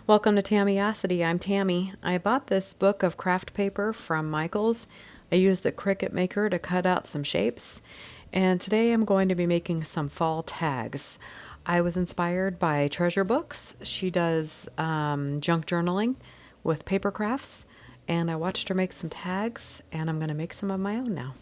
Welcome to Tammyosity. I'm Tammy. I bought this book of craft paper from Michaels. I used the Cricut Maker to cut out some shapes, and today I'm going to be making some fall tags. I was inspired by Treasure Books. She does junk journaling with paper crafts, and I watched her make some tags, and I'm going to make some of my own now.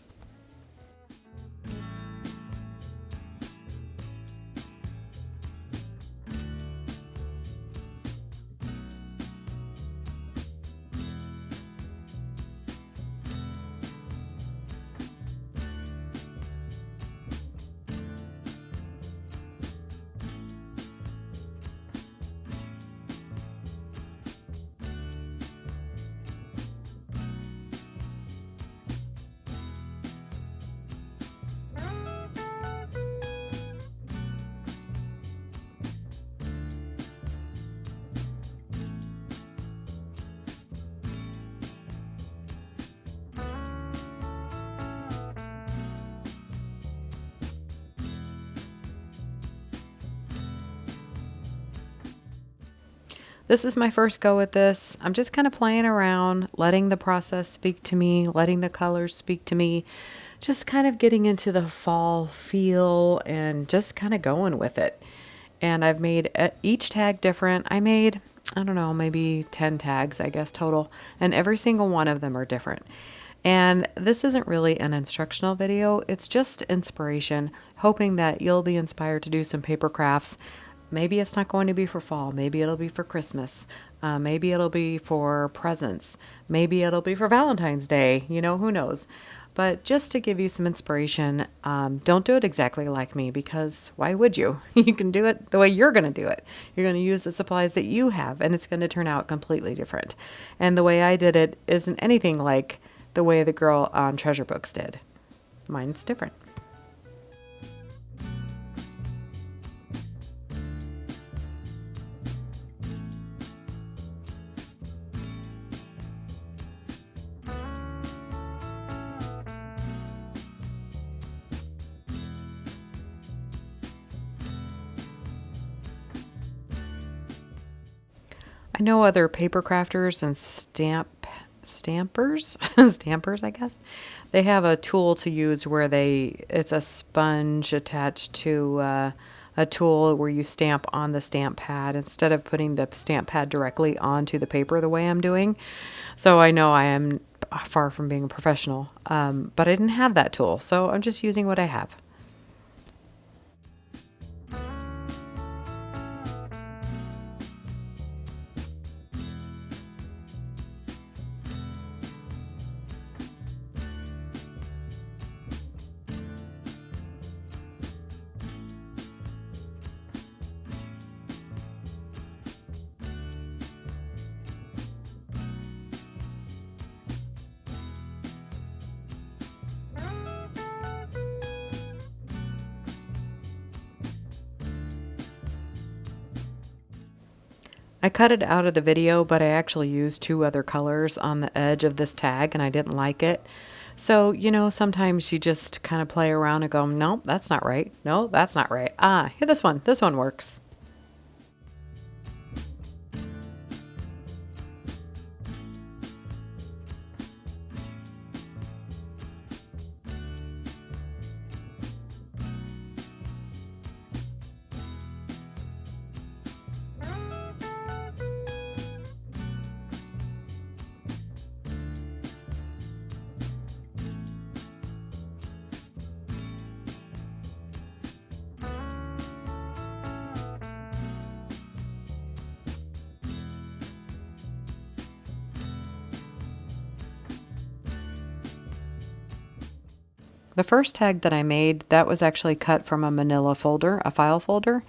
This is my first go at this. I'm just kind of playing around, letting the process speak to me, letting the colors speak to me, just kind of getting into the fall feel and just kind of going with it. And I've made each tag different. I made, I don't know, maybe 10 tags, I guess, total. And every single one of them are different. And this isn't really an instructional video. It's just inspiration, hoping that you'll be inspired to do some paper crafts. Maybe it's not going to be for fall. Maybe it'll be for Christmas. Maybe it'll be for presents. Maybe it'll be for Valentine's Day. You know, who knows? But just to give you some inspiration, don't do it exactly like me, because why would you? You can do it the way you're going to do it. You're going to use the supplies that you have, and it's going to turn out completely different. And the way I did it isn't anything like the way the girl on Treasure Books did. Mine's different. I know other paper crafters and stampers, stampers, I guess. They have a tool to use where it's a sponge attached to a tool where you stamp on the stamp pad instead of putting the stamp pad directly onto the paper the way I'm doing. So I know I am far from being a professional, but I didn't have that tool, so I'm just using what I have. I cut it out of the video, but I actually used two other colors on the edge of this tag, and I didn't like it. So, you know, sometimes you just kind of play around and go, no, that's not right. No, that's not right. Ah, here, this one. This one works. The first tag that I made, that was actually cut from a manila folder, a file folder.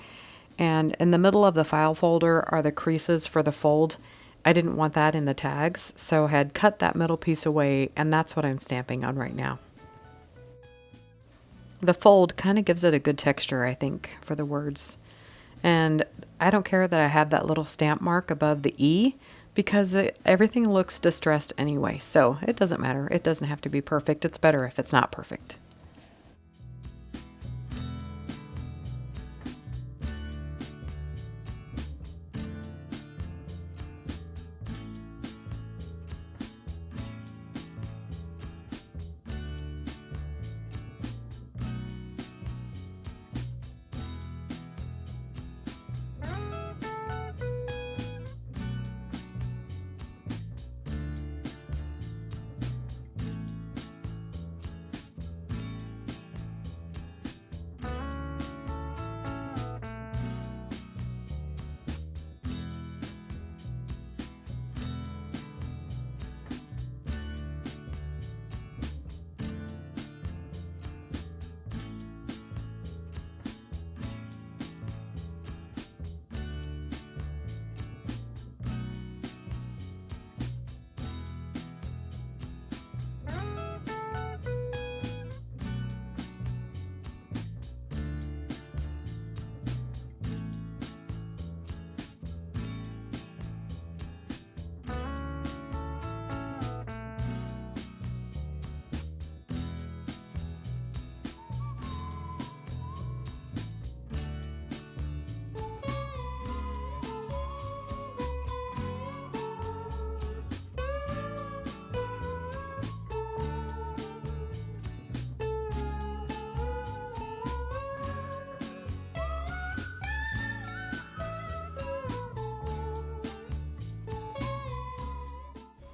And in the middle of the file folder are the creases for the fold. I didn't want that in the tags, so I had cut that middle piece away, and that's what I'm stamping on right now. The fold kind of gives it a good texture, I think, for the words. And I don't care that I have that little stamp mark above the E, because everything looks distressed anyway, so it doesn't matter. It doesn't have to be perfect. It's better if it's not perfect.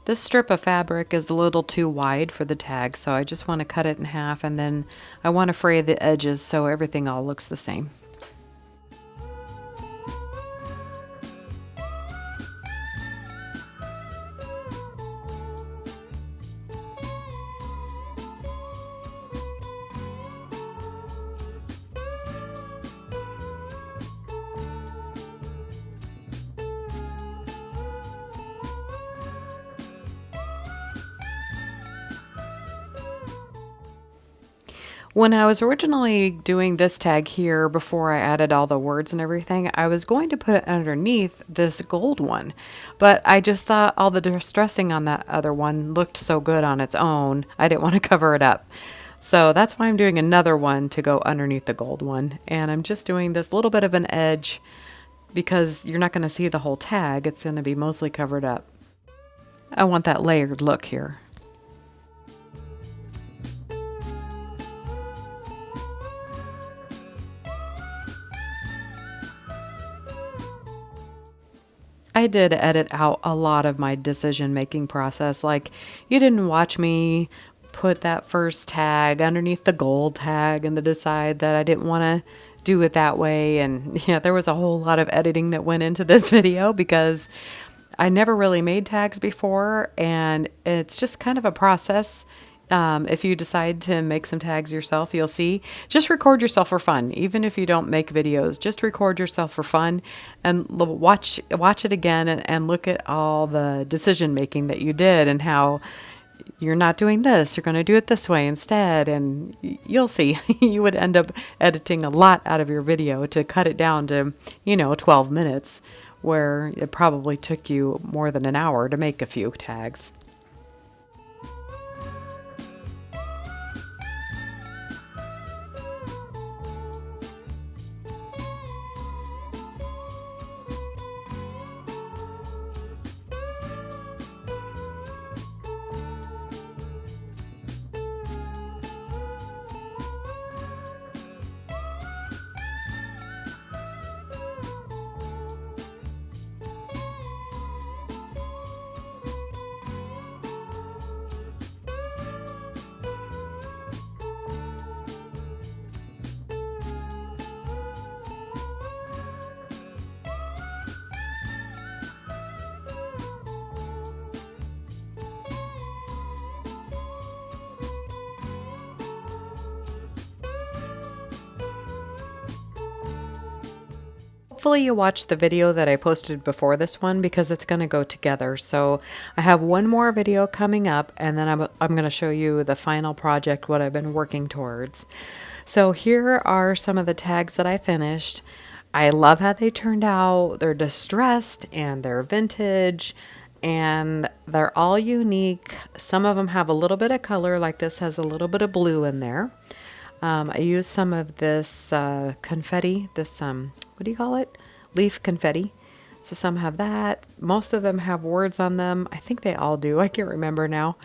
This strip of fabric is a little too wide for the tag, so I just want to cut it in half, and then I want to fray the edges so everything all looks the same. When I was originally doing this tag here, before I added all the words and everything, I was going to put it underneath this gold one, but I just thought all the distressing on that other one looked so good on its own, I didn't want to cover it up. So that's why I'm doing another one to go underneath the gold one, and I'm just doing this little bit of an edge because you're not going to see the whole tag, it's going to be mostly covered up. I want that layered look here. I did edit out a lot of my decision-making process. Like, you didn't watch me put that first tag underneath the gold tag and to decide that I didn't want to do it that way. And yeah, there was a whole lot of editing that went into this video because I never really made tags before, and it's just kind of a process. If you decide to make some tags yourself, you'll see. Just record yourself for fun. Even if you don't make videos, just record yourself for fun and watch it again and look at all the decision making that you did and how you're not doing this, you're going to do it this way instead. And you'll see. You would end up editing a lot out of your video to cut it down to, 12 minutes, where it probably took you more than an hour to make a few tags. Hopefully you watched the video that I posted before this one because it's going to go together. So I have one more video coming up, and then I'm going to show you the final project, what I've been working towards. So here are some of the tags that I finished. I love how they turned out. They're distressed and they're vintage and they're all unique. Some of them have a little bit of color, like this has a little bit of blue in there. I used some of this confetti, this, what do you call it? Leaf confetti. So some have that. Most of them have words on them. I think they all do. I can't remember now.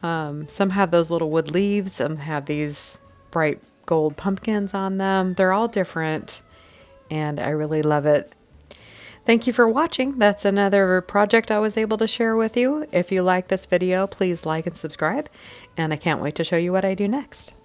Some have those little wood leaves. Some have these bright gold pumpkins on them. They're all different, and I really love it. Thank you for watching. That's another project I was able to share with you. If you like this video, please like and subscribe, and I can't wait to show you what I do next.